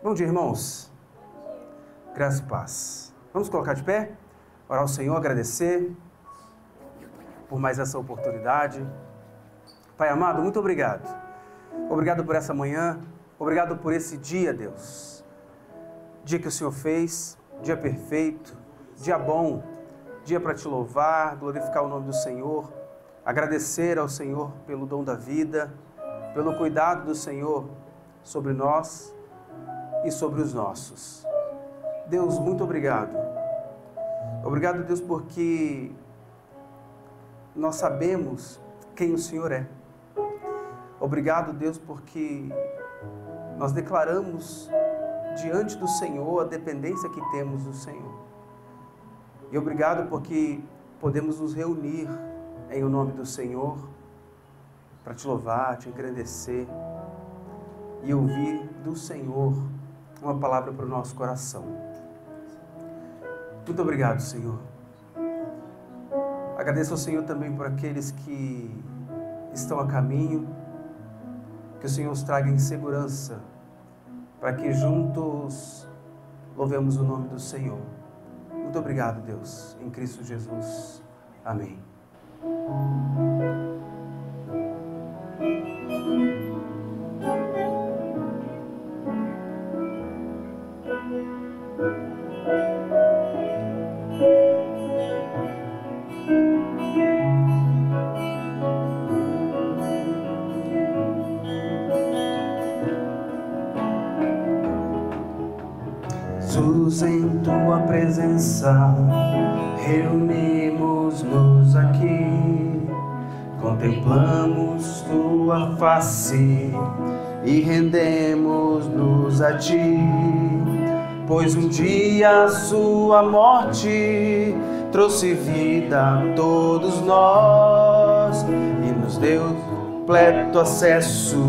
Bom dia, irmãos. Graça e paz. Vamos colocar de pé? Orar ao Senhor, agradecer por mais essa oportunidade. Pai amado, muito obrigado. Obrigado por essa manhã. Obrigado por esse dia, Deus. Dia que o Senhor fez, dia perfeito, dia bom, dia para te louvar, glorificar o nome do Senhor, agradecer ao Senhor pelo dom da vida, pelo cuidado do Senhor sobre nós e sobre os nossos. Deus, muito obrigado. Obrigado, Deus, porque nós sabemos quem o Senhor é. Obrigado, Deus, porque nós declaramos diante do Senhor a dependência que temos do Senhor. E obrigado porque podemos nos reunir em o nome do Senhor para te louvar, te engrandecer e ouvir do Senhor uma palavra para o nosso coração. Muito obrigado, Senhor. Agradeço ao Senhor também por aqueles que estão a caminho, que o Senhor os traga em segurança, para que juntos louvemos o nome do Senhor. Muito obrigado, Deus, em Cristo Jesus. Amém. Jesus, em tua presença, reunimos-nos aqui, contemplamos tua face e rendemos-nos a ti, pois um dia a sua morte trouxe vida a todos nós e nos deu completo acesso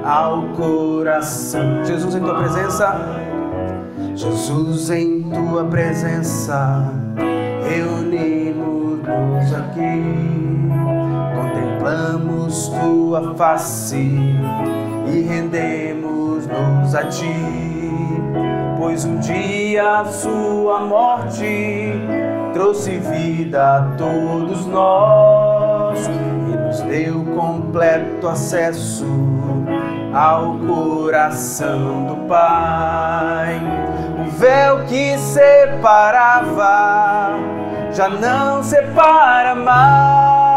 ao coração. Jesus, em tua presença, Jesus, em tua presença, reunimos-nos aqui, contemplamos tua face e rendemos-nos a ti, pois um dia a sua morte trouxe vida a todos nós e nos deu completo acesso ao coração do Pai. O véu que separava já não separa mais.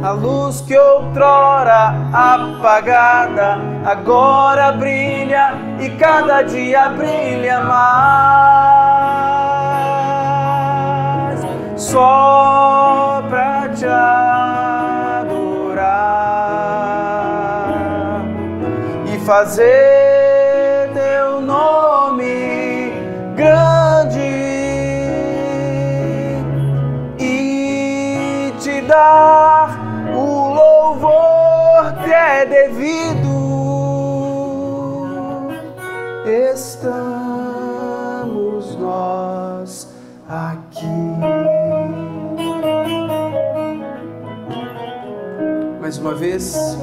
A luz que outrora apagada agora brilha e cada dia brilha mais. Só pra te adorar e fazer teu nome grande e te dar o louvor que é devido. Estamos nós aqui. Mais uma vez.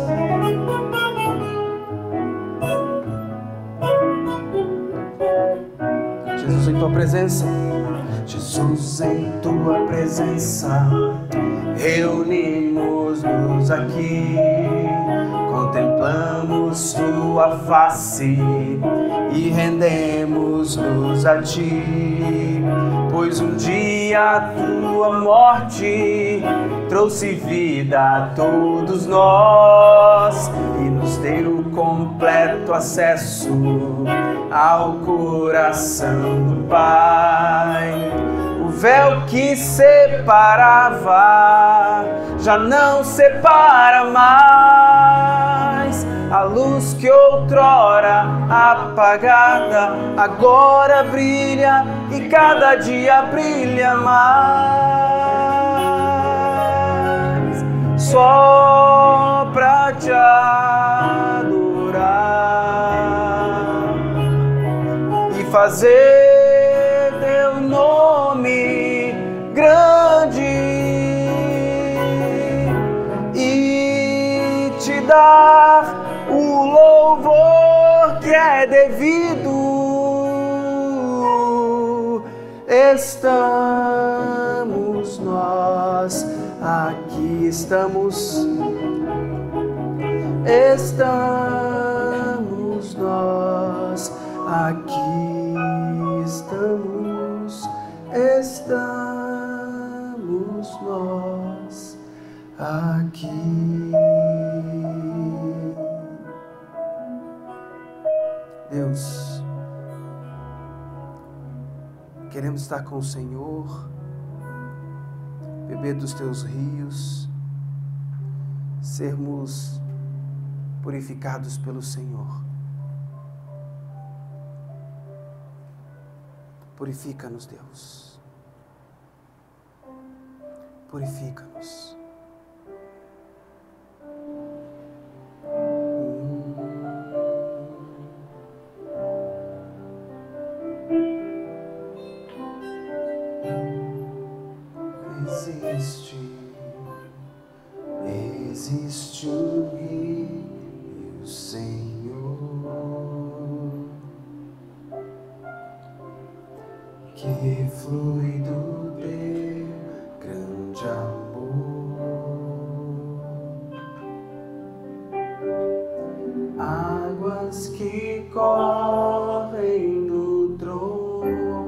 Jesus, em tua presença, Jesus, em tua presença, reunimos-nos aqui, contemplamos tua face e rendemos-nos a ti, pois um dia a tua morte trouxe vida a todos nós e nos deu completo acesso ao coração do Pai. O véu que separava já não separa mais. A luz que outrora apagada agora brilha e cada dia brilha mais. Só pra te adorar e fazer teu nome grande e te dar o louvor que que é devido. Estamos nós, aqui estamos. Estamos nós, aqui estamos. Estamos nós aqui. Deus, queremos estar com o Senhor, beber dos teus rios, sermos purificados pelo Senhor. Purifica-nos, Deus. Purifica-nos. Existe um rio, Senhor, que flui do teu grande amor, águas que correm no trono,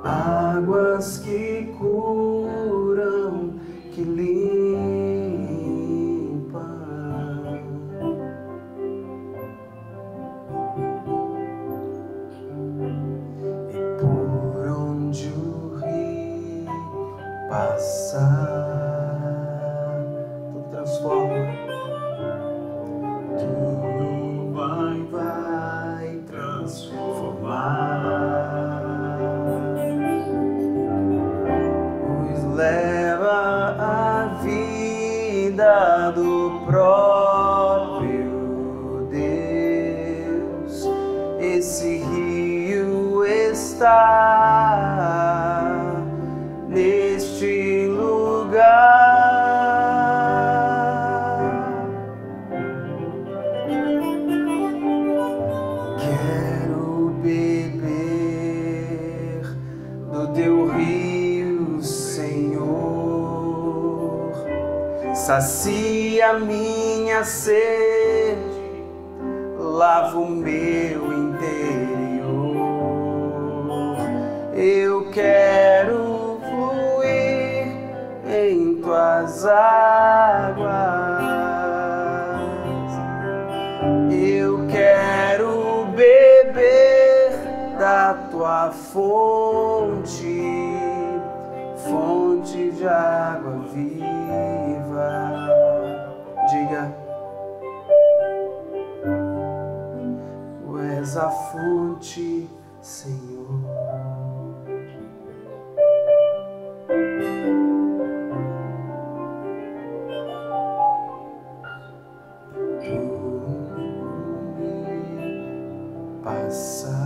águas que curam, que limpam, e por onde o rio passar, tudo transforma, tudo vai transformar. Leva a vida do próprio Deus. Esse rio está neste lugar. Quero beber do teu rio, Senhor, sacia minha sede, lava o meu interior. Eu quero fluir em tuas águas. Eu quero beber da tua fonte, fonte de água viva. Diga: tu és a fonte, Senhor. Tu me passar.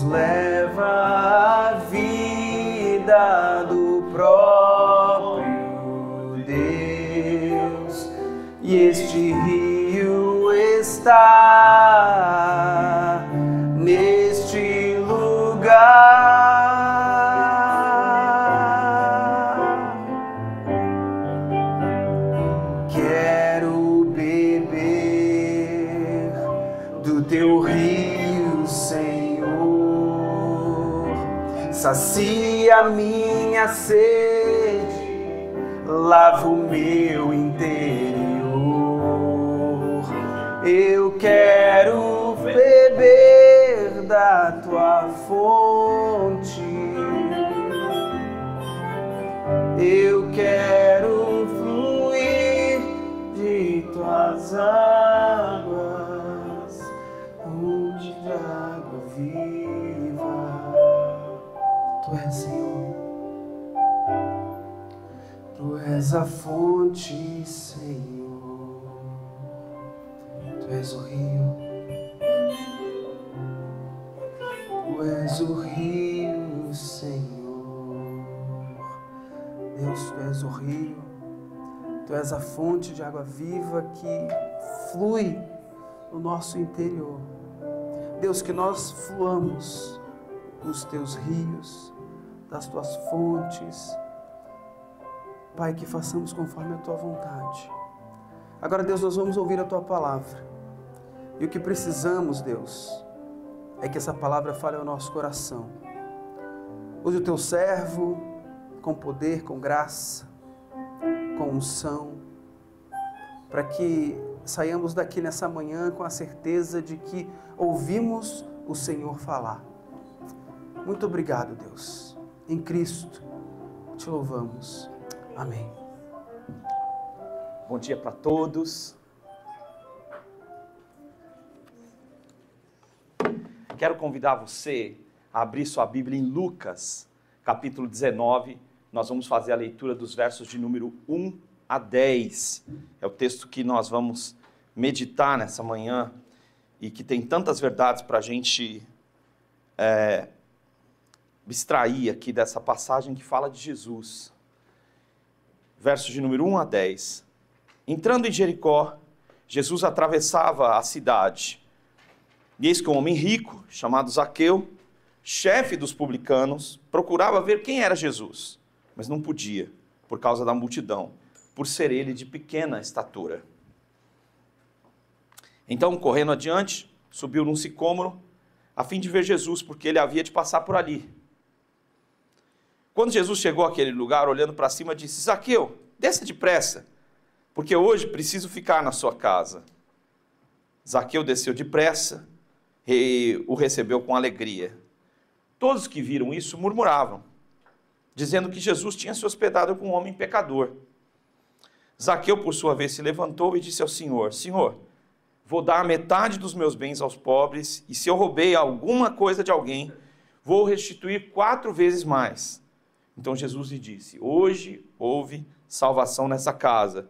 Leva a vida do próprio Deus, e este rio está neste lugar. Quero beber do teu rio, Senhor. Sacia minha sede, lava o meu interior. Eu quero beber da tua fonte. Eu quero fluir de tuas águas, fonte de água viva. Tu és, Senhor, tu és a fonte, Senhor, tu és o rio. Tu és o rio, Senhor. Deus, Tu és o rio. Tu és a fonte de água viva que flui no nosso interior. Deus, que nós fluamos nos Teus rios, das Tuas fontes. Pai, que façamos conforme a Tua vontade. Agora, Deus, nós vamos ouvir a Tua palavra. E o que precisamos, Deus, é que essa palavra fale ao nosso coração. Use o Teu servo com poder, com graça, com unção, para que saiamos daqui nessa manhã com a certeza de que ouvimos o Senhor falar. Muito obrigado, Deus. Em Cristo te louvamos. Amém. Bom dia para todos. Quero convidar você a abrir sua Bíblia em Lucas, capítulo 19. Nós vamos fazer a leitura dos versos de número 1 a 10. É o texto que nós vamos meditar nessa manhã e que tem tantas verdades para a gente abstrair aqui dessa passagem que fala de Jesus. Versos de número 1 a 10. Entrando em Jericó, Jesus atravessava a cidade. E eis que um homem rico, chamado Zaqueu, chefe dos publicanos, procurava ver quem era Jesus, mas não podia, por causa da multidão, por ser ele de pequena estatura. Então, correndo adiante, subiu num sicômoro, a fim de ver Jesus, porque ele havia de passar por ali. Quando Jesus chegou àquele lugar, olhando para cima, disse: Zaqueu, desça depressa, porque hoje preciso ficar na sua casa. Zaqueu desceu depressa e o recebeu com alegria. Todos que viram isso murmuravam, dizendo que Jesus tinha se hospedado com um homem pecador. Zaqueu, por sua vez, se levantou e disse ao Senhor: Senhor, vou dar metade dos meus bens aos pobres, e se eu roubei alguma coisa de alguém, vou restituir 4 vezes mais. Então Jesus lhe disse: hoje houve salvação nessa casa,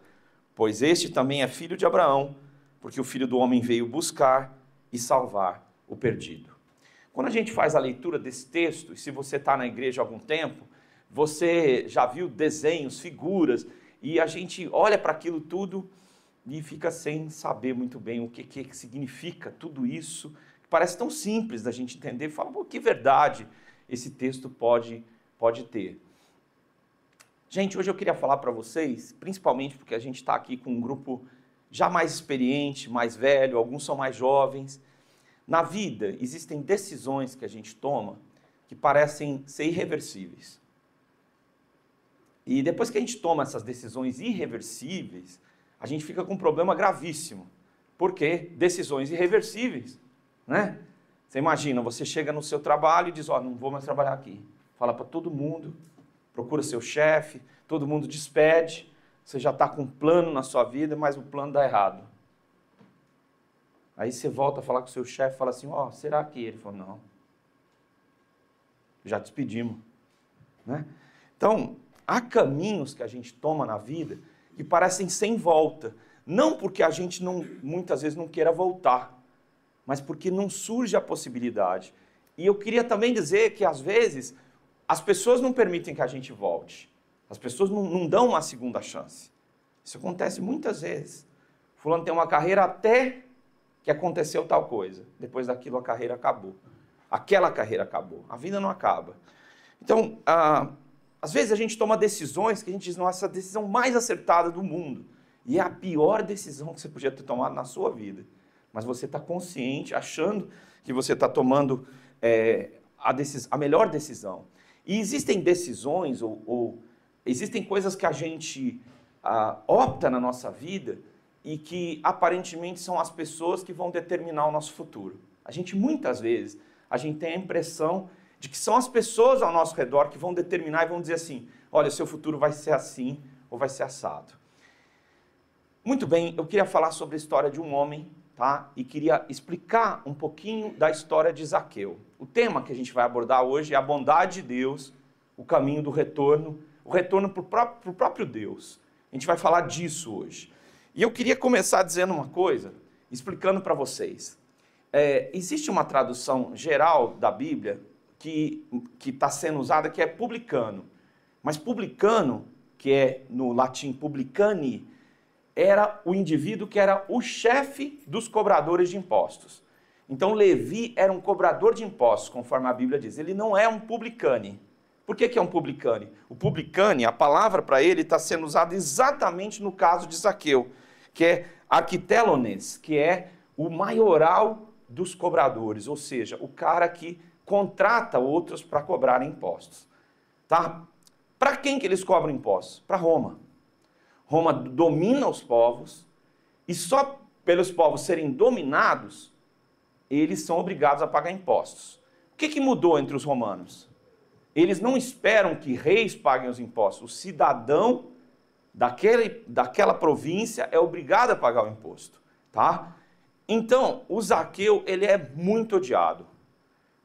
pois este também é filho de Abraão, porque o Filho do Homem veio buscar e salvar o perdido. Quando a gente faz a leitura desse texto, e se você está na igreja há algum tempo, você já viu desenhos, figuras, e a gente olha para aquilo tudo e fica sem saber muito bem o que significa tudo isso. Parece tão simples da gente entender, fala, pô, que verdade esse texto pode ter. Gente, hoje eu queria falar para vocês, principalmente porque a gente está aqui com um grupo já mais experiente, mais velho, alguns são mais jovens. Na vida, existem decisões que a gente toma que parecem ser irreversíveis. E depois que a gente toma essas decisões irreversíveis, a gente fica com um problema gravíssimo. Por quê? Decisões irreversíveis, né? Você imagina, você chega no seu trabalho e diz: ó, não vou mais trabalhar aqui. Fala para todo mundo, procura seu chefe, todo mundo despede, você já está com um plano na sua vida, mas o plano dá errado. Aí você volta a falar com o seu chefe e fala assim: ó, será que? Ele falou: não, já despedimos, né? Então, há caminhos que a gente toma na vida que parecem sem volta, não porque a gente muitas vezes não queira voltar, mas porque não surge a possibilidade. E eu queria também dizer que às vezes as pessoas não permitem que a gente volte, as pessoas não dão uma segunda chance. Isso acontece muitas vezes. Fulano tem uma carreira até que aconteceu tal coisa, depois daquilo a carreira acabou. Aquela carreira acabou, a vida não acaba. Então, às vezes a gente toma decisões que a gente diz: nossa, essa decisão mais acertada do mundo. E é a pior decisão que você podia ter tomado na sua vida. Mas você está consciente, achando que você está tomando a melhor decisão. E existem decisões ou existem coisas que a gente opta na nossa vida e que aparentemente são as pessoas que vão determinar o nosso futuro. Muitas vezes, a gente tem a impressão de que são as pessoas ao nosso redor que vão determinar e vão dizer assim: olha, seu futuro vai ser assim ou vai ser assado. Muito bem, eu queria falar sobre a história de um homem, tá? E queria explicar um pouquinho da história de Zaqueu. O tema que a gente vai abordar hoje é a bondade de Deus, o caminho do retorno, o retorno para o próprio Deus. A gente vai falar disso hoje. E eu queria começar dizendo uma coisa, explicando para vocês. existe uma tradução geral da Bíblia que está sendo usada, que é publicano. Mas publicano, que é no latim publicani, era o indivíduo que era o chefe dos cobradores de impostos. Então Levi era um cobrador de impostos, conforme a Bíblia diz. Ele não é um publicane. Por que é um publicane? O publicane, a palavra para ele está sendo usada exatamente no caso de Zaqueu, que é arquitelones, que é o maioral dos cobradores, ou seja, o cara que contrata outros para cobrar impostos. Tá? Para quem que eles cobram impostos? Para Roma. Roma domina os povos e só pelos povos serem dominados, eles são obrigados a pagar impostos. O que mudou entre os romanos? Eles não esperam que reis paguem os impostos. O cidadão daquela província é obrigado a pagar o imposto. Tá? Então, o Zaqueu, ele é muito odiado,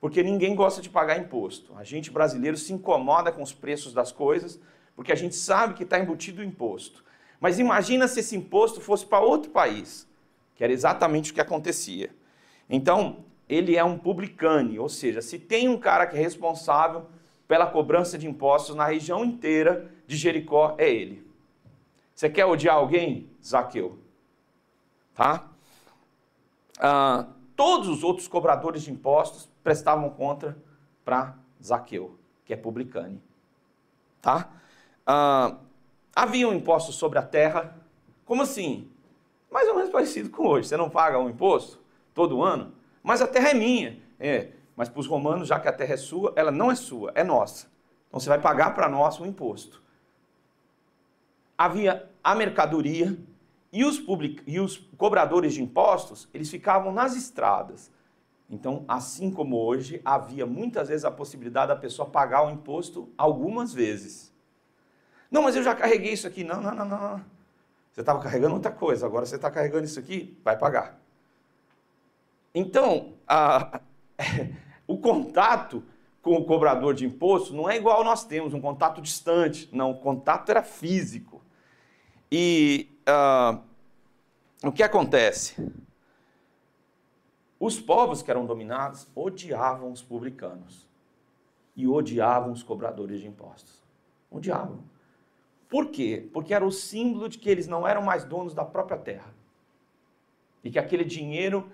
porque ninguém gosta de pagar imposto. A gente brasileiro se incomoda com os preços das coisas, porque a gente sabe que está embutido o imposto. Mas imagina se esse imposto fosse para outro país, que era exatamente o que acontecia. Então, ele é um publicane, ou seja, se tem um cara que é responsável pela cobrança de impostos na região inteira de Jericó, é ele. Você quer odiar alguém? Zaqueu. Tá? Todos os outros cobradores de impostos prestavam conta para Zaqueu, que é publicane. Tá? Havia um imposto sobre a terra. Como assim? Mais ou menos parecido com hoje. Você não paga um imposto todo ano, mas a terra é minha. Mas para os romanos, já que a terra é sua, ela não é sua, é nossa. Então você vai pagar para nós um imposto. Havia a mercadoria e os cobradores de impostos, eles ficavam nas estradas. Então, assim como hoje, havia muitas vezes a possibilidade da pessoa pagar o imposto algumas vezes. Não, mas eu já carreguei isso aqui. Não. Você estava carregando outra coisa, agora você está carregando isso aqui, vai pagar. Então, o contato com o cobrador de imposto não é igual nós temos, um contato distante. Não, o contato era físico. E o que acontece? Os povos que eram dominados odiavam os publicanos e odiavam os cobradores de impostos. Odiavam. Por quê? Porque era o símbolo de que eles não eram mais donos da própria terra. E que aquele dinheiro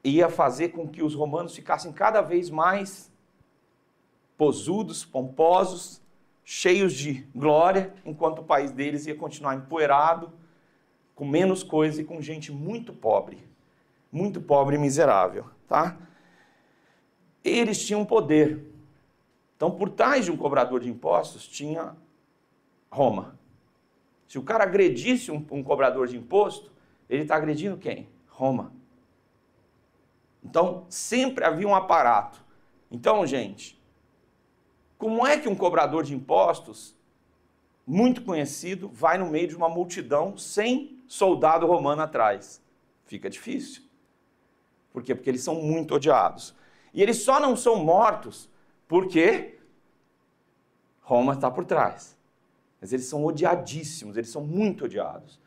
ia fazer com que os romanos ficassem cada vez mais posudos, pomposos, cheios de glória, enquanto o país deles ia continuar empoeirado, com menos coisa e com gente muito pobre e miserável. Tá? Eles tinham poder. Então, por trás de um cobrador de impostos, tinha Roma. Se o cara agredisse um cobrador de imposto, ele está agredindo quem? Roma. Então, sempre havia um aparato. Então, gente, como é que um cobrador de impostos, muito conhecido, vai no meio de uma multidão sem soldado romano atrás? Fica difícil. Por quê? Porque eles são muito odiados. E eles só não são mortos porque Roma está por trás. Mas eles são odiadíssimos, eles são muito odiados.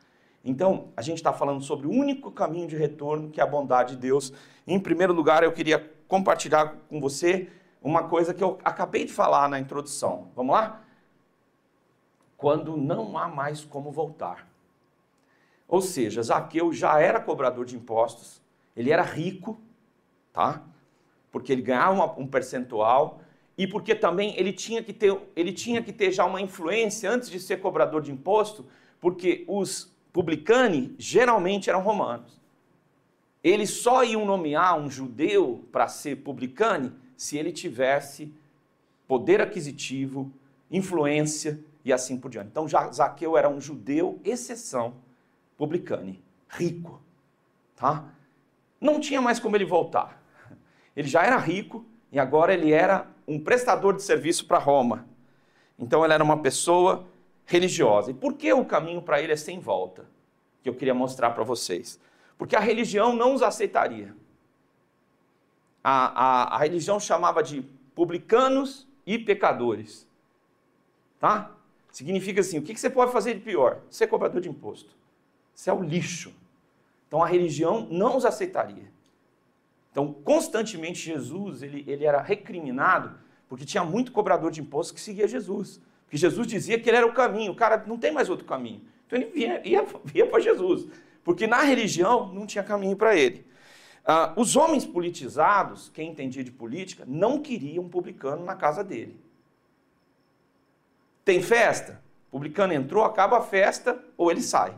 Então, a gente está falando sobre o único caminho de retorno, que é a bondade de Deus. Em primeiro lugar, eu queria compartilhar com você uma coisa que eu acabei de falar na introdução. Vamos lá? Quando não há mais como voltar. Ou seja, Zaqueu já era cobrador de impostos, ele era rico, tá? Porque ele ganhava um percentual e porque também ele tinha que ter já uma influência antes de ser cobrador de imposto, porque os publicani geralmente eram romanos. Eles só iam nomear um judeu para ser publicani se ele tivesse poder aquisitivo, influência e assim por diante. Então, Zaqueu era um judeu, exceção, publicani, rico. Tá? Não tinha mais como ele voltar. Ele já era rico e agora ele era um prestador de serviço para Roma. Então, ele era uma pessoa religiosa. E por que o caminho para ele é sem volta? Que eu queria mostrar para vocês. Porque a religião não os aceitaria. A religião chamava de publicanos e pecadores. Tá? Significa assim, o que você pode fazer de pior? Ser cobrador de imposto. Isso é o lixo. Então a religião não os aceitaria. Então, constantemente, Jesus ele era recriminado, porque tinha muito cobrador de impostos que seguia Jesus. Porque Jesus dizia que ele era o caminho, o cara não tem mais outro caminho. Então, ele ia para Jesus, porque na religião não tinha caminho para ele. Os homens politizados, quem entendia de política, não queriam um publicano na casa dele. Tem festa? O publicano entrou, acaba a festa, ou ele sai.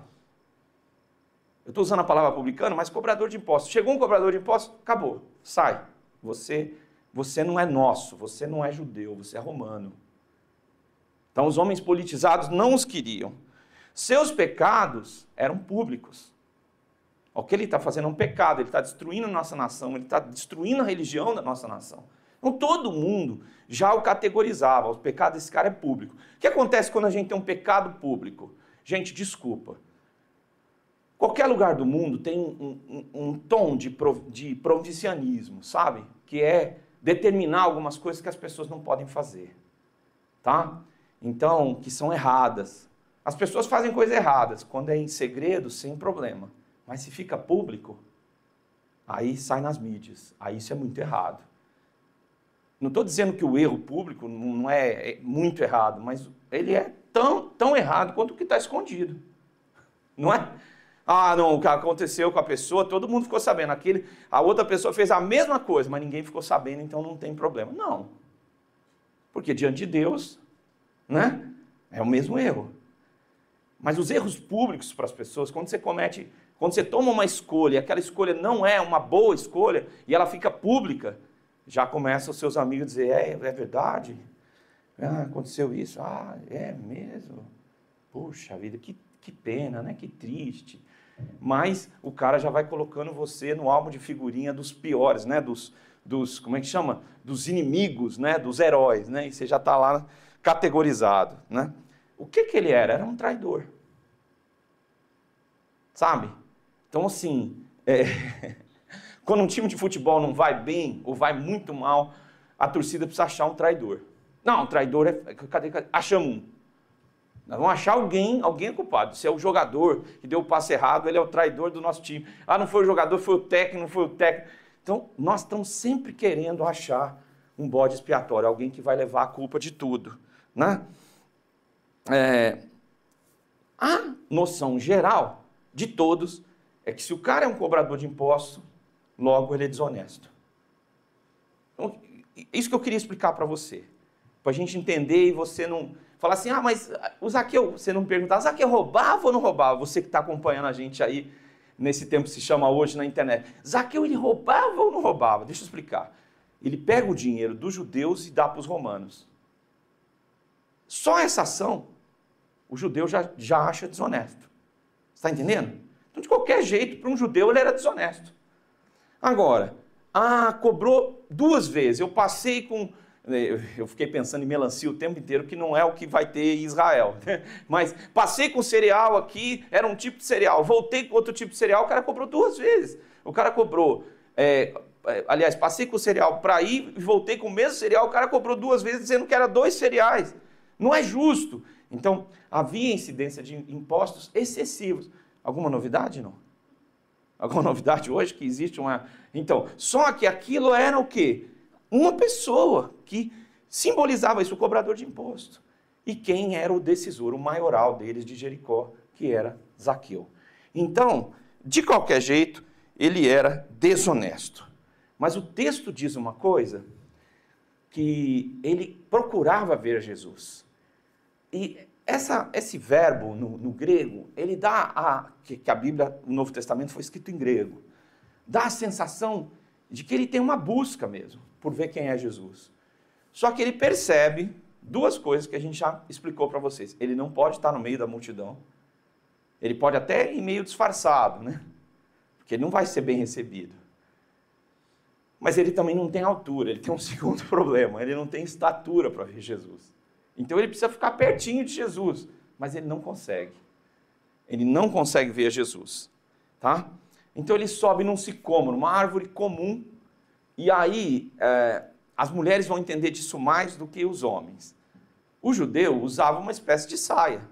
Eu estou usando a palavra publicano, mas cobrador de impostos. Chegou um cobrador de impostos, acabou, sai. Você não é nosso, você não é judeu, você é romano. Então os homens politizados não os queriam. Seus pecados eram públicos. O que ele está fazendo é um pecado, ele está destruindo a nossa nação, ele está destruindo a religião da nossa nação. Então todo mundo já o categorizava, o pecado desse cara é público. O que acontece quando a gente tem um pecado público? Gente, desculpa. Qualquer lugar do mundo tem um tom de provincianismo, sabe? Que é determinar algumas coisas que as pessoas não podem fazer, tá? Então, que são erradas. As pessoas fazem coisas erradas, quando é em segredo, sem problema. Mas se fica público, aí sai nas mídias. Aí isso é muito errado. Não estou dizendo que o erro público não é muito errado, mas ele é tão errado quanto o que está escondido. Não é? Não, o que aconteceu com a pessoa, todo mundo ficou sabendo. A outra pessoa fez a mesma coisa, mas ninguém ficou sabendo, então não tem problema. Não. Porque diante de Deus, né, é o mesmo erro. Mas os erros públicos para as pessoas, quando você toma uma escolha, e aquela escolha não é uma boa escolha, e ela fica pública, já começam os seus amigos a dizer, é verdade? Aconteceu isso? É mesmo? Puxa vida, que pena, né? Que triste. Mas o cara já vai colocando você no álbum de figurinha dos piores, né? Como é que chama? Dos inimigos, né? Dos heróis, né? E você já está lá categorizado, né? O que ele era? Era um traidor. Sabe? Então, assim, quando um time de futebol não vai bem ou vai muito mal, a torcida precisa achar um traidor. Não, o traidor cadê? Achamos um. Nós vamos achar alguém é culpado. Se é o jogador que deu o passe errado, ele é o traidor do nosso time. Não foi o jogador, foi o técnico, não foi o técnico. Então, nós estamos sempre querendo achar um bode expiatório, alguém que vai levar a culpa de tudo, né? A noção geral de todos é que se o cara é um cobrador de impostos, logo ele é desonesto. Então, isso que eu queria explicar para você, para a gente entender e você não falar assim, mas o Zaqueu, você não perguntar, o Zaqueu roubava ou não roubava? Você que está acompanhando a gente aí, nesse tempo que se chama hoje na internet. Zaqueu, ele roubava ou não roubava? Deixa eu explicar. Ele pega o dinheiro dos judeus e dá para os romanos. Só essa ação, o judeu já acha desonesto. Está entendendo? Então, de qualquer jeito, para um judeu, ele era desonesto. Agora, cobrou 2 vezes. Eu fiquei pensando em melancia o tempo inteiro, que não é o que vai ter em Israel. Mas passei com cereal aqui, era um tipo de cereal. Voltei com outro tipo de cereal, o cara cobrou 2 vezes. O cara cobrou... aliás, passei com o cereal para ir e voltei com o mesmo cereal, o cara cobrou 2 vezes, dizendo que era 2 cereais. Não é justo. Então, havia incidência de impostos excessivos. Alguma novidade, não? Alguma novidade hoje que existe uma... Então, só que aquilo era o quê? Uma pessoa que simbolizava isso, o cobrador de imposto. E quem era o decisor, o maioral deles de Jericó, que era Zaqueu. Então, de qualquer jeito, ele era desonesto. Mas o texto diz uma coisa, que ele procurava ver Jesus. E esse verbo no grego, ele dá que a Bíblia, o Novo Testamento foi escrito em grego, dá a sensação de que ele tem uma busca mesmo, por ver quem é Jesus. Só que ele percebe 2 coisas que a gente já explicou para vocês. Ele não pode estar no meio da multidão. Ele pode até ir meio disfarçado, né? Porque ele não vai ser bem recebido. Mas ele também não tem altura, ele tem um segundo problema, ele não tem estatura para ver Jesus. Então ele precisa ficar pertinho de Jesus, mas ele não consegue. Ele não consegue ver Jesus, tá? Então ele sobe num sicômoro, uma árvore comum, e aí as mulheres vão entender disso mais do que os homens. O judeu usava uma espécie de saia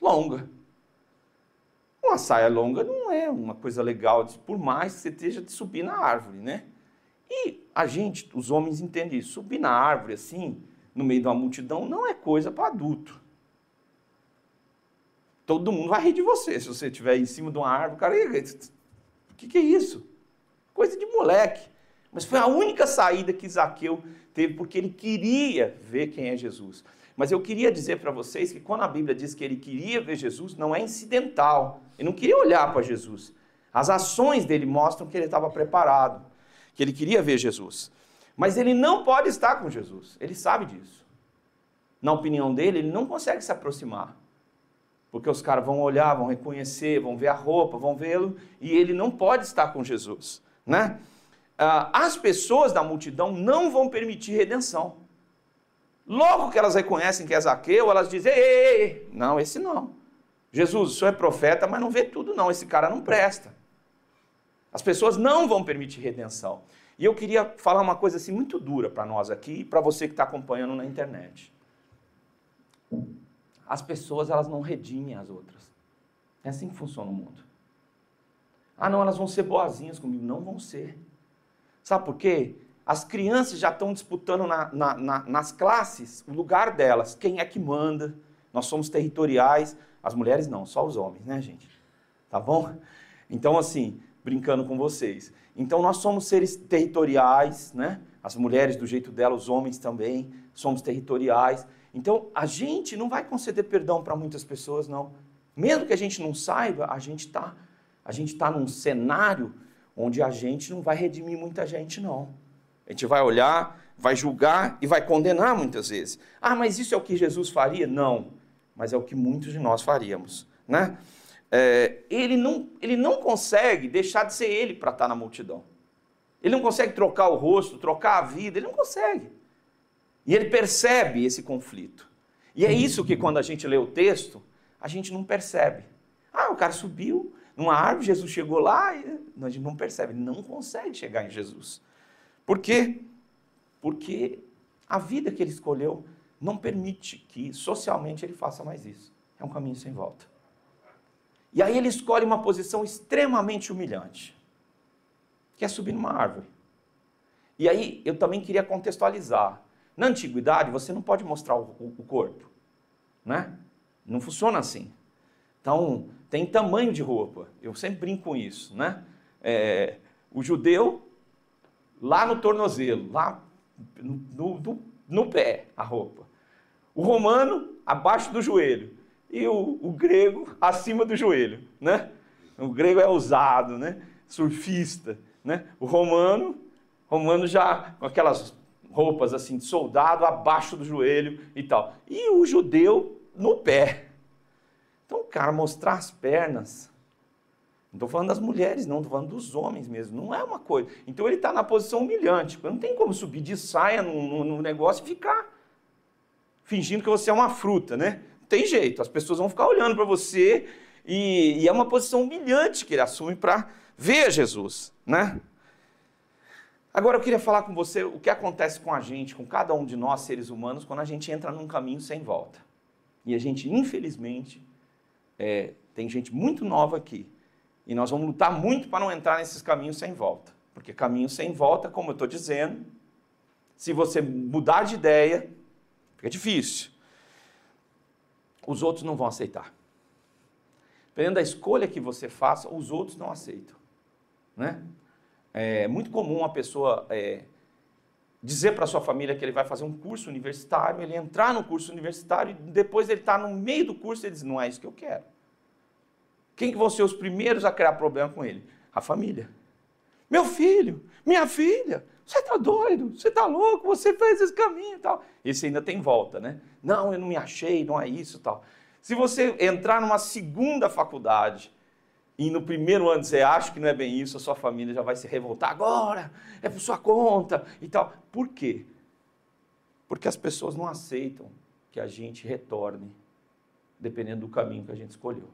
longa. Uma saia longa não é uma coisa legal, por mais que você esteja de subir na árvore, né? E a gente, os homens, entendem isso. Subir na árvore assim, no meio de uma multidão, não é coisa para adulto. Todo mundo vai rir de você. Se você estiver em cima de uma árvore, cara, o que é isso? Coisa de moleque. Mas foi a única saída que Zaqueu teve, porque ele queria ver quem é Jesus. Mas eu queria dizer para vocês que quando a Bíblia diz que ele queria ver Jesus, não é incidental. Ele não queria olhar para Jesus. As ações dele mostram que ele estava preparado, que ele queria ver Jesus. Mas ele não pode estar com Jesus. Ele sabe disso. Na opinião dele, ele não consegue se aproximar. Porque os caras vão olhar, vão reconhecer, vão ver a roupa, vão vê-lo, e ele não pode estar com Jesus, né? As pessoas da multidão não vão permitir redenção. Logo que elas reconhecem que é Zaqueu, elas dizem, ei, não, esse não. Jesus, o senhor é profeta, mas não vê tudo não, esse cara não presta. As pessoas não vão permitir redenção. E eu queria falar uma coisa assim muito dura para nós aqui e para você que está acompanhando na internet. As pessoas, elas não redimem as outras. É assim que funciona o mundo. Ah, não, elas vão ser boazinhas comigo. Não vão ser. Sabe por quê? As crianças já estão disputando nas classes o lugar delas. Quem é que manda? Nós somos territoriais. As mulheres não, só os homens, né, gente? Tá bom? Então, assim, brincando com vocês. Então, nós somos seres territoriais, né? As mulheres do jeito dela, os homens também, somos territoriais. Então, a gente não vai conceder perdão para muitas pessoas, não. Mesmo que a gente não saiba, a gente tá num cenário onde a gente não vai redimir muita gente, não. A gente vai olhar, vai julgar e vai condenar muitas vezes. Ah, mas isso é o que Jesus faria? Não, mas é o que muitos de nós faríamos, né? Ele não consegue deixar de ser ele para estar na multidão. Ele não consegue trocar o rosto, trocar a vida, ele não consegue. E ele percebe esse conflito. E é isso que quando a gente lê o texto, a gente não percebe. Ah, o cara subiu numa árvore, Jesus chegou lá, e a gente não percebe, não consegue chegar em Jesus. Por quê? Porque a vida que ele escolheu não permite que socialmente ele faça mais isso. É um caminho sem volta. E aí ele escolhe uma posição extremamente humilhante, que é subir numa árvore. E aí eu também queria contextualizar. Na antiguidade, você não pode mostrar o corpo, né? Não funciona assim. Então, tem tamanho de roupa. Eu sempre brinco com isso, né? O judeu, lá no tornozelo, lá no pé, a roupa. O romano, abaixo do joelho. E o grego, acima do joelho, né? O grego é ousado, né? Surfista, né? O romano já com aquelas roupas assim de soldado abaixo do joelho e tal. E o judeu no pé. Então, cara, mostrar as pernas. Não estou falando das mulheres, não, estou falando dos homens mesmo. Não é uma coisa. Então ele está na posição humilhante. Não tem como subir de saia no negócio e ficar fingindo que você é uma fruta, né? Não tem jeito. As pessoas vão ficar olhando para você e é uma posição humilhante que ele assume para ver Jesus, né? Agora eu queria falar com você o que acontece com a gente, com cada um de nós, seres humanos, quando a gente entra num caminho sem volta. E a gente, infelizmente, tem gente muito nova aqui. E nós vamos lutar muito para não entrar nesses caminhos sem volta. Porque caminho sem volta, como eu estou dizendo, se você mudar de ideia, fica difícil. Os outros não vão aceitar. Dependendo da escolha que você faça, os outros não aceitam, né? É muito comum uma pessoa dizer para a sua família que ele vai fazer um curso universitário, ele entrar no curso universitário e depois ele está no meio do curso e ele diz, não é isso que eu quero. Quem que vão ser os primeiros a criar problema com ele? A família. Meu filho, minha filha, você está doido, você está louco, você fez esse caminho e tal. Esse ainda tem volta, né? Não, eu não me achei, não é isso e tal. Se você entrar numa segunda faculdade e no primeiro ano você acha que não é bem isso, a sua família já vai se revoltar. Agora, é por sua conta e tal. Por quê? Porque as pessoas não aceitam que a gente retorne, dependendo do caminho que a gente escolheu.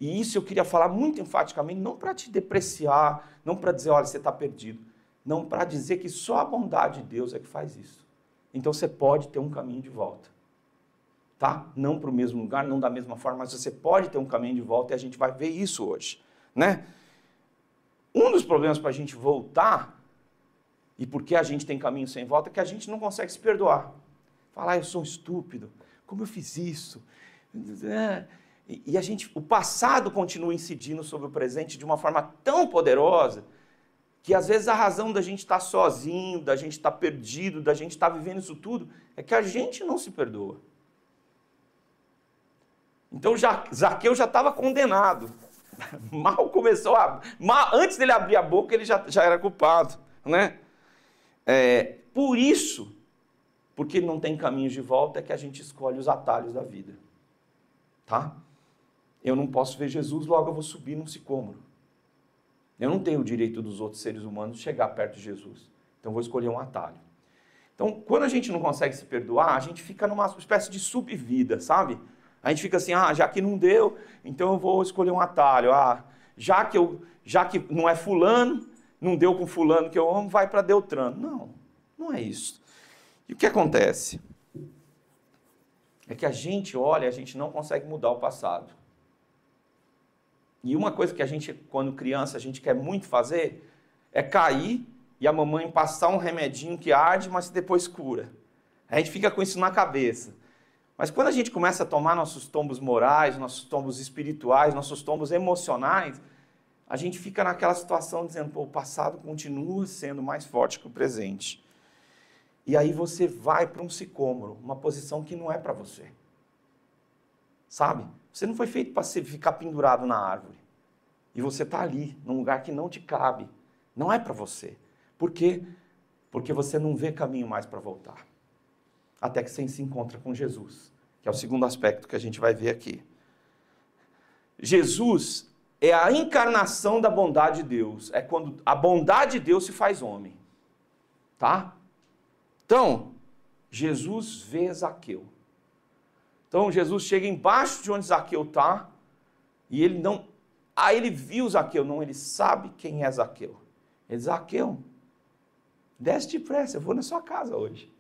E isso eu queria falar muito enfaticamente, não para te depreciar, não para dizer, olha, você está perdido. Não, para dizer que só a bondade de Deus é que faz isso. Então você pode ter um caminho de volta. Tá? Não para o mesmo lugar, não da mesma forma, mas você pode ter um caminho de volta e a gente vai ver isso hoje, né? Um dos problemas para a gente voltar E porque a gente tem caminho sem volta, é que a gente não consegue se perdoar. Falar, eu sou um estúpido, como eu fiz isso? E o passado continua incidindo sobre o presente de uma forma tão poderosa, que às vezes a razão da gente estar sozinho, da gente estar perdido, da gente estar vivendo isso tudo, é que a gente não se perdoa. Então Zaqueu já estava condenado. Mal começou antes dele abrir a boca, ele já era culpado, né? Por isso, porque não tem caminhos de volta, é que a gente escolhe os atalhos da vida. Tá? Eu não posso ver Jesus, logo eu vou subir num sicômoro. Eu não tenho o direito dos outros seres humanos de chegar perto de Jesus. Então eu vou escolher um atalho. Então, quando a gente não consegue se perdoar, a gente fica numa espécie de subvida, sabe? A gente fica assim, já que não deu, então eu vou escolher um atalho. Já que não é fulano, não deu com fulano que eu amo, vai para Deltrano. Não é isso. E o que acontece? É que a gente olha, a gente não consegue mudar o passado. E uma coisa que a gente, quando criança, a gente quer muito fazer, é cair e a mamãe passar um remedinho que arde, mas depois cura. A gente fica com isso na cabeça. Mas quando a gente começa a tomar nossos tombos morais, nossos tombos espirituais, nossos tombos emocionais, a gente fica naquela situação dizendo, o passado continua sendo mais forte que o presente. E aí você vai para um sicômoro, uma posição que não é para você. Sabe? Você não foi feito para ficar pendurado na árvore. E você está ali, num lugar que não te cabe. Não é para você. Por quê? Porque você não vê caminho mais para voltar. Até que você se encontra com Jesus, que é o segundo aspecto que a gente vai ver aqui. Jesus é a encarnação da bondade de Deus. É quando a bondade de Deus se faz homem. Tá? Então, Jesus vê Zaqueu. Então, Jesus chega embaixo de onde Zaqueu está, e ele não... ele viu Zaqueu, não, ele sabe quem é Zaqueu. Ele diz, Zaqueu, desce depressa, eu vou na sua casa hoje.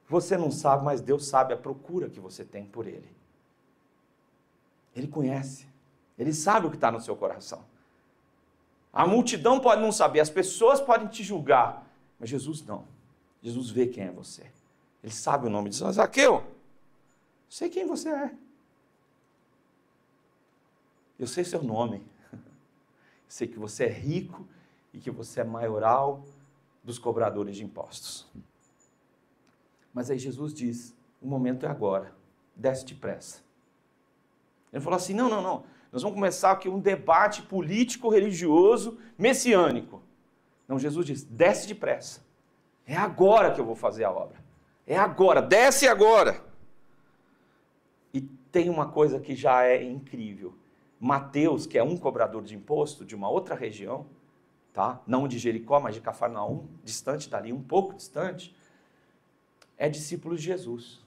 Você não sabe, mas Deus sabe a procura que você tem por Ele. Ele conhece, Ele sabe o que está no seu coração. A multidão pode não saber, as pessoas podem te julgar, mas Jesus não. Jesus vê quem é você. Ele sabe o nome de Zaqueu. Sei quem você é. Eu sei seu nome. Eu sei que você é rico e que você é maioral dos cobradores de impostos. Mas aí Jesus diz, o momento é agora. Desce depressa. Ele falou assim, não. Nós vamos começar aqui um debate político-religioso messiânico. Não, Jesus diz, desce depressa. É agora que eu vou fazer a obra. É agora, desce agora. E tem uma coisa que já é incrível. Mateus, que é um cobrador de imposto de uma outra região, tá? Não de Jericó, mas de Cafarnaum, distante dali, um pouco distante, é discípulo de Jesus.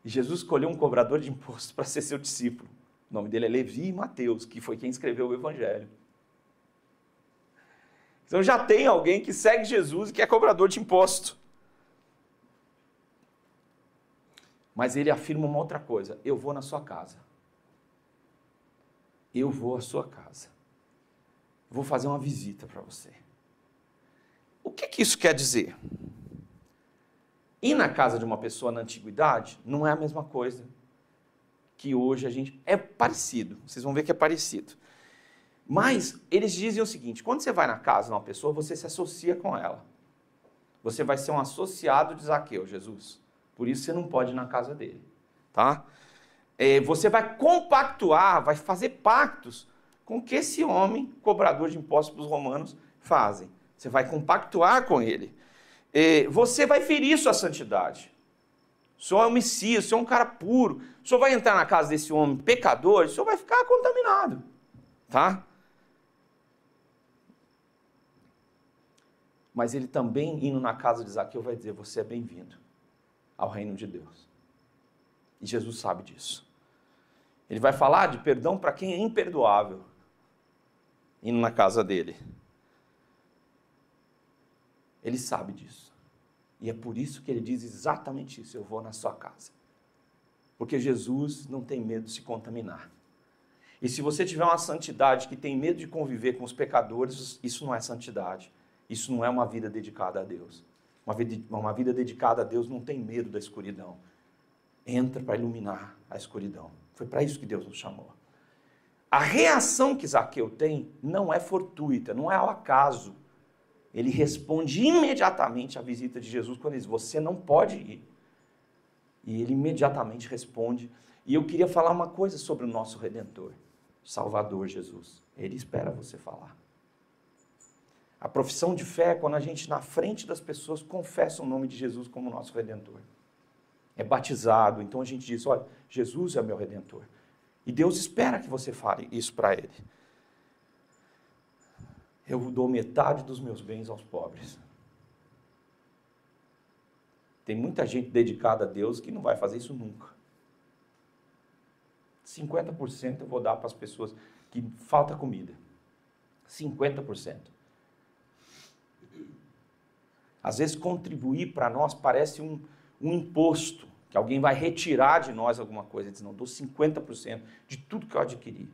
E Jesus escolheu um cobrador de imposto para ser seu discípulo. O nome dele é Levi e Mateus, que foi quem escreveu o Evangelho. Então já tem alguém que segue Jesus e que é cobrador de imposto. Mas ele afirma uma outra coisa, eu vou na sua casa. Eu vou à sua casa. Vou fazer uma visita para você. O que isso quer dizer? Ir na casa de uma pessoa na antiguidade não é a mesma coisa que hoje a gente... É parecido, vocês vão ver que é parecido. Mas eles dizem o seguinte, quando você vai na casa de uma pessoa, você se associa com ela. Você vai ser um associado de Zaqueu, Jesus. Por isso você não pode ir na casa dele. Tá? Você vai compactuar, vai fazer pactos com o que esse homem, cobrador de impostos para os romanos, fazem. Você vai compactuar com ele. Você vai ferir sua santidade. O senhor é um Messias, o senhor é um cara puro. O senhor vai entrar na casa desse homem pecador, o senhor vai ficar contaminado. Tá? Mas ele também, indo na casa de Zaqueu, vai dizer, você é bem-vindo ao reino de Deus. E Jesus sabe disso. Ele vai falar de perdão para quem é imperdoável, indo na casa dele. Ele sabe disso. E é por isso que ele diz exatamente isso, eu vou na sua casa. Porque Jesus não tem medo de se contaminar. E se você tiver uma santidade que tem medo de conviver com os pecadores, isso não é santidade. Isso não é uma vida dedicada a Deus. Uma vida dedicada a Deus não tem medo da escuridão. Entra para iluminar a escuridão. Foi para isso que Deus nos chamou. A reação que Zaqueu tem não é fortuita, não é ao acaso. Ele responde imediatamente à visita de Jesus quando ele diz, você não pode ir. E ele imediatamente responde. E eu queria falar uma coisa sobre o nosso Redentor, Salvador Jesus. Ele espera você falar. A profissão de fé é quando a gente, na frente das pessoas, confessa o nome de Jesus como nosso Redentor. É batizado, então a gente diz, olha, Jesus é meu Redentor. E Deus espera que você fale isso para Ele. Eu dou metade dos meus bens aos pobres. Tem muita gente dedicada a Deus que não vai fazer isso nunca. 50% eu vou dar para as pessoas que falta comida. 50%. Às vezes contribuir para nós parece um imposto, que alguém vai retirar de nós alguma coisa. Ele diz, não, dou 50% de tudo que eu adquiri.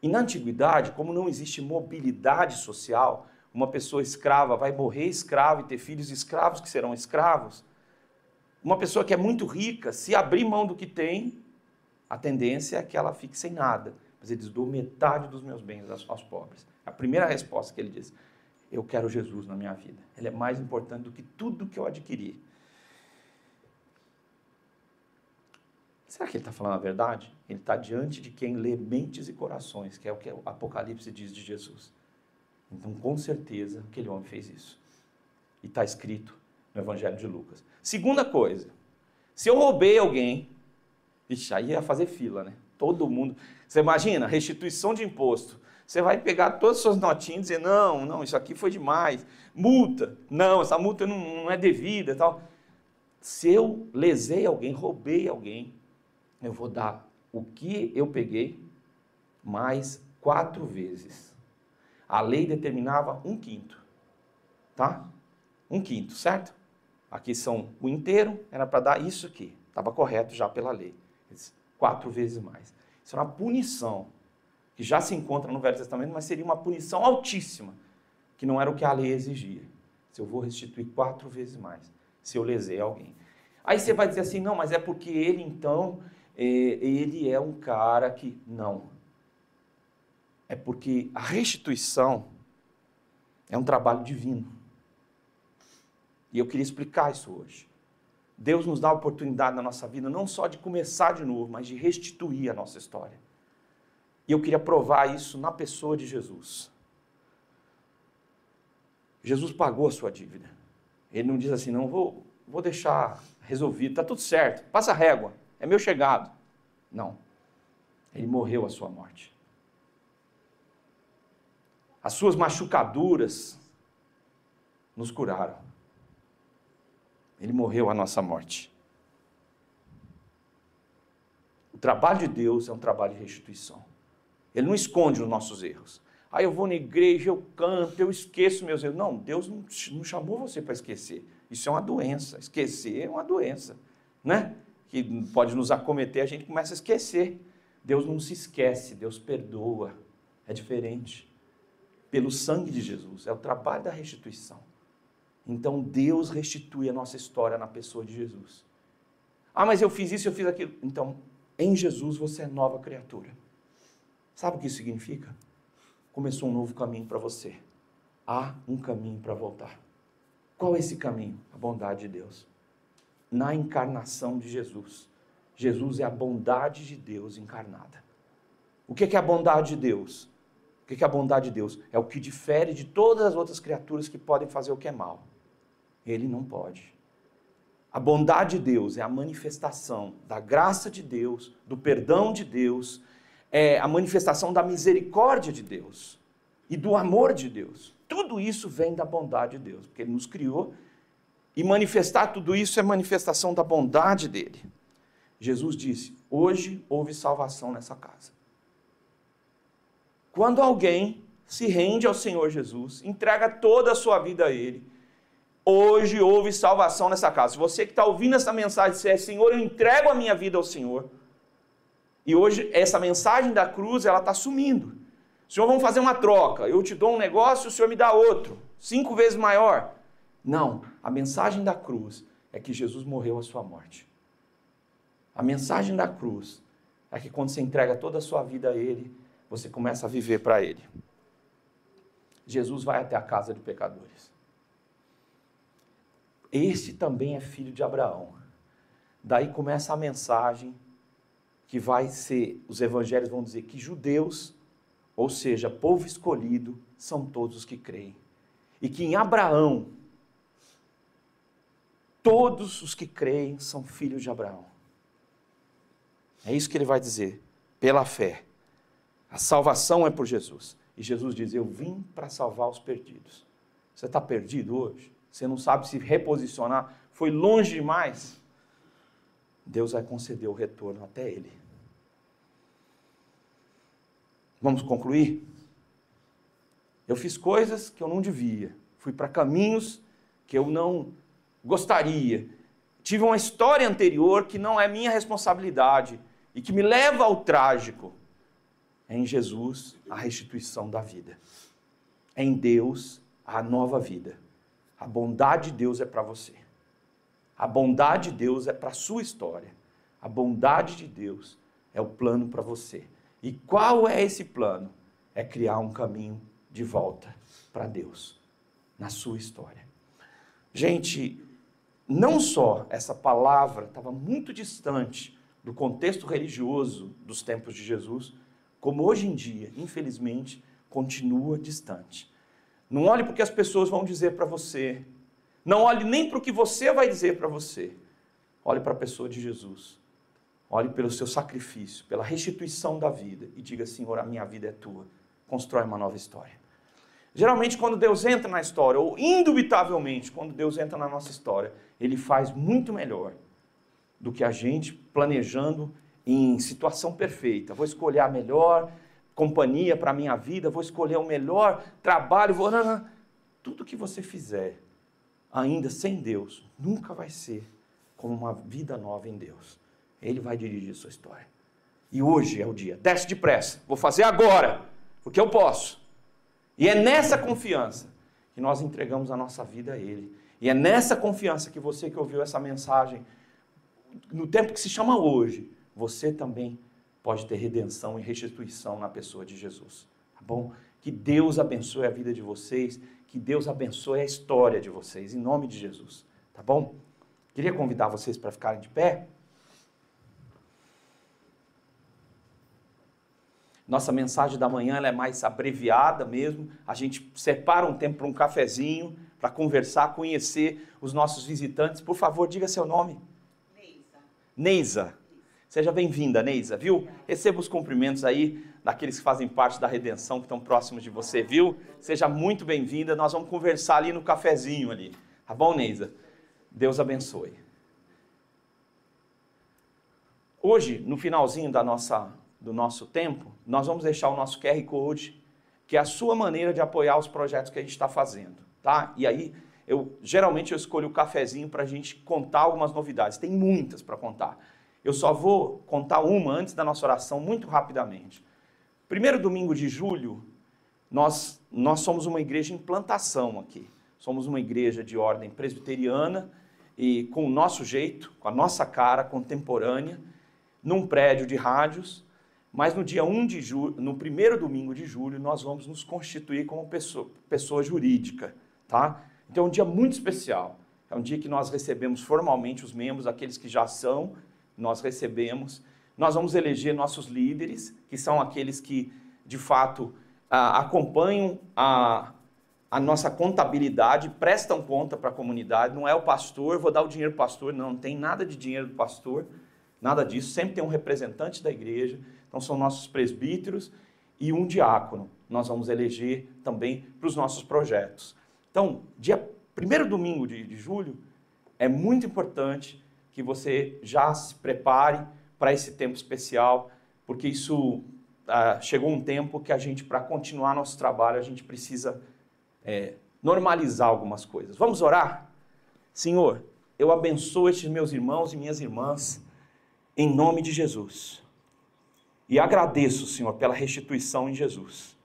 E na antiguidade, como não existe mobilidade social, uma pessoa escrava vai morrer escrava e ter filhos escravos que serão escravos. Uma pessoa que é muito rica, se abrir mão do que tem, a tendência é que ela fique sem nada. Mas ele diz, dou metade dos meus bens aos pobres. A primeira resposta que ele diz, eu quero Jesus na minha vida. Ele é mais importante do que tudo que eu adquiri. Será que ele está falando a verdade? Ele está diante de quem lê mentes e corações, que é o que o Apocalipse diz de Jesus. Então, com certeza, aquele homem fez isso. E está escrito no Evangelho de Lucas. Segunda coisa, se eu roubei alguém, ixi, aí ia fazer fila, né? Todo mundo. Você imagina, restituição de imposto. Você vai pegar todas as suas notinhas e dizer, não, isso aqui foi demais. Multa, não, essa multa não é devida e tal. Se eu lesei alguém, roubei alguém, eu vou dar o que eu peguei mais 4 vezes. A lei determinava 1/5, tá? 1/5, certo? Aqui são o inteiro, era para dar isso aqui. Estava correto já pela lei. 4 vezes mais. Isso é uma punição que já se encontra no Velho Testamento, mas seria uma punição altíssima, que não era o que a lei exigia. Se eu vou restituir 4 vezes mais, se eu lesei alguém. Aí você vai dizer assim, não, mas é porque ele então, ele é um cara que... Não. É porque a restituição é um trabalho divino. E eu queria explicar isso hoje. Deus nos dá a oportunidade na nossa vida, não só de começar de novo, mas de restituir a nossa história. E eu queria provar isso na pessoa de Jesus. Jesus pagou a sua dívida. Ele não diz assim, não, vou deixar resolvido, está tudo certo, passa a régua, é meu chegado. Não. Ele morreu a sua morte. As suas machucaduras nos curaram. Ele morreu a nossa morte. O trabalho de Deus é um trabalho de restituição. Ele não esconde os nossos erros. Aí eu vou na igreja, eu canto, eu esqueço meus erros. Não, Deus não chamou você para esquecer. Isso é uma doença. Esquecer é uma doença, né? Que pode nos acometer, a gente começa a esquecer. Deus não se esquece, Deus perdoa. É diferente. Pelo sangue de Jesus, é o trabalho da restituição. Então Deus restitui a nossa história na pessoa de Jesus. Ah, mas eu fiz isso, eu fiz aquilo. Então, em Jesus você é nova criatura. Sabe o que isso significa? Começou um novo caminho para você. Há um caminho para voltar. Qual é esse caminho? A bondade de Deus. Na encarnação de Jesus. Jesus é a bondade de Deus encarnada. O que é a bondade de Deus? O que é a bondade de Deus? É o que difere de todas as outras criaturas que podem fazer o que é mal. Ele não pode. A bondade de Deus é a manifestação da graça de Deus, do perdão de Deus, é a manifestação da misericórdia de Deus e do amor de Deus. Tudo isso vem da bondade de Deus, porque Ele nos criou e manifestar tudo isso é manifestação da bondade dEle. Jesus disse, hoje houve salvação nessa casa. Quando alguém se rende ao Senhor Jesus, entrega toda a sua vida a Ele, hoje houve salvação nessa casa. Se você que está ouvindo essa mensagem disser, Senhor, eu entrego a minha vida ao Senhor, E hoje essa mensagem da cruz, ela está sumindo. Senhor, vamos fazer uma troca. Eu te dou um negócio, o Senhor me dá outro. 5 vezes maior. Não, a mensagem da cruz é que Jesus morreu a sua morte. A mensagem da cruz é que quando você entrega toda a sua vida a Ele, você começa a viver para Ele. Jesus vai até a casa de pecadores. Este também é filho de Abraão. Daí começa a mensagem que vai ser, os evangelhos vão dizer que judeus, ou seja, povo escolhido, são todos os que creem. E que em Abraão, todos os que creem são filhos de Abraão. É isso que ele vai dizer, pela fé. A salvação é por Jesus. E Jesus diz, eu vim para salvar os perdidos. Você está perdido hoje? Você não sabe se reposicionar? Foi longe demais? Deus vai conceder o retorno até Ele. Vamos concluir? Eu fiz coisas que eu não devia. Fui para caminhos que eu não gostaria. Tive uma história anterior que não é minha responsabilidade e que me leva ao trágico. É em Jesus a restituição da vida. É em Deus a nova vida. A bondade de Deus é para você. A bondade de Deus é para a sua história. A bondade de Deus é o plano para você. E qual é esse plano? É criar um caminho de volta para Deus, na sua história. Gente, não só essa palavra estava muito distante do contexto religioso dos tempos de Jesus, como hoje em dia, infelizmente, continua distante. Não olhe para o que as pessoas vão dizer para você. Não olhe nem para o que você vai dizer para você. Olhe para a pessoa de Jesus. Olhe pelo seu sacrifício, pela restituição da vida e diga, Senhor, a minha vida é tua. Constrói uma nova história. Geralmente, quando Deus entra na história, ou indubitavelmente, quando Deus entra na nossa história, Ele faz muito melhor do que a gente planejando em situação perfeita. Vou escolher a melhor companhia para a minha vida, vou escolher o melhor trabalho, tudo que você fizer, ainda sem Deus, nunca vai ser como uma vida nova em Deus. Ele vai dirigir a sua história. E hoje é o dia. Desce depressa. Vou fazer agora, porque eu posso. E é nessa confiança que nós entregamos a nossa vida a Ele. E é nessa confiança que você que ouviu essa mensagem, no tempo que se chama hoje, você também pode ter redenção e restituição na pessoa de Jesus. Tá bom? Que Deus abençoe a vida de vocês. Que Deus abençoe a história de vocês. Em nome de Jesus. Tá bom? Queria convidar vocês para ficarem de pé. Nossa mensagem da manhã ela é mais abreviada mesmo. A gente separa um tempo para um cafezinho, para conversar, conhecer os nossos visitantes. Por favor, diga seu nome. Neisa. Seja bem-vinda, Neisa, viu? Receba os cumprimentos aí daqueles que fazem parte da redenção, que estão próximos de você, viu? Seja muito bem-vinda. Nós vamos conversar ali no cafezinho ali. Tá bom, Neisa? Deus abençoe. Hoje, no finalzinho do nosso tempo, nós vamos deixar o nosso QR Code, que é a sua maneira de apoiar os projetos que a gente está fazendo, tá? E aí, geralmente eu escolho o cafezinho para a gente contar algumas novidades. Tem muitas para contar. Eu só vou contar uma antes da nossa oração, muito rapidamente. Primeiro domingo de julho, nós somos uma igreja em plantação aqui. Somos uma igreja de ordem presbiteriana e com o nosso jeito, com a nossa cara contemporânea, num prédio de rádios. Mas no dia 1 de julho, no primeiro domingo de julho, nós vamos nos constituir como pessoa jurídica, tá? Então é um dia muito especial. É um dia que nós recebemos formalmente os membros, aqueles que já são, nós recebemos. Nós vamos eleger nossos líderes, que são aqueles que, de fato, acompanham a nossa contabilidade, prestam conta para a comunidade. Não é o pastor, vou dar o dinheiro para o pastor, não tem nada de dinheiro do pastor, nada disso. Sempre tem um representante da igreja. Então, são nossos presbíteros e um diácono. Nós vamos eleger também para os nossos projetos. Então, primeiro domingo de julho, é muito importante que você já se prepare para esse tempo especial, porque isso chegou um tempo que a gente, para continuar nosso trabalho, a gente precisa normalizar algumas coisas. Vamos orar? Senhor, eu abençoo estes meus irmãos e minhas irmãs, em nome de Jesus. E agradeço, Senhor, pela restituição em Jesus.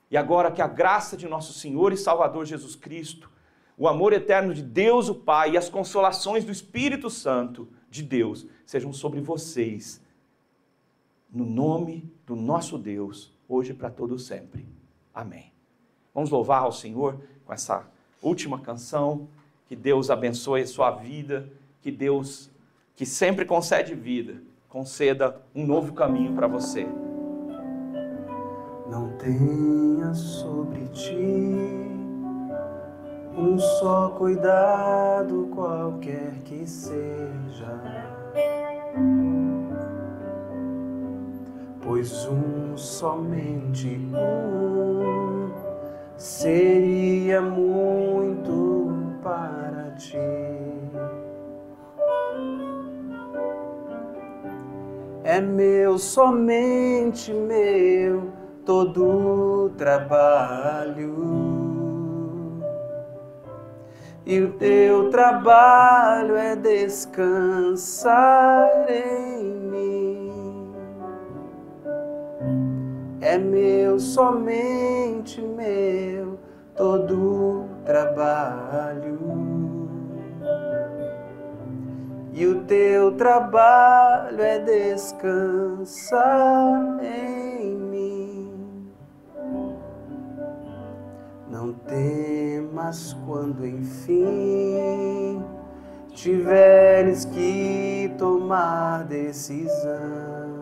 E agora que a graça de nosso Senhor e Salvador Jesus Cristo, o amor eterno de Deus o Pai e as consolações do Espírito Santo de Deus sejam sobre vocês, no nome do nosso Deus, hoje e para todo sempre. Amém. Vamos louvar ao Senhor com essa última canção. Que Deus abençoe a sua vida, que Deus, que sempre concede vida, conceda um novo caminho para você. Não tenha sobre ti um só cuidado, qualquer que seja, pois somente um seria muito para ti. É meu, somente meu, todo o trabalho. E o teu trabalho é descansar em mim. É meu, somente meu, todo o trabalho. E o teu trabalho é descansar em mim. Não temas quando enfim tiveres que tomar decisão.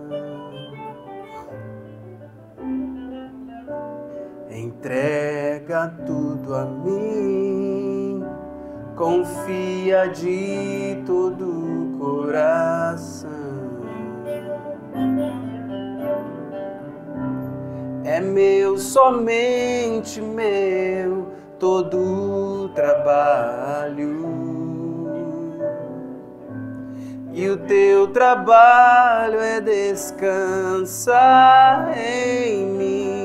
Entrega tudo a mim, confia de todo o coração. É meu, somente meu, todo o trabalho. E o teu trabalho é descansar em mim.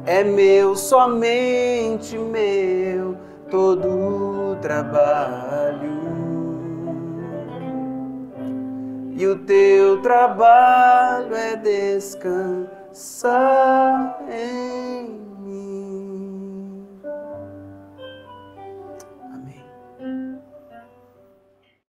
É meu, somente meu, todo o trabalho. E o teu trabalho é descansar em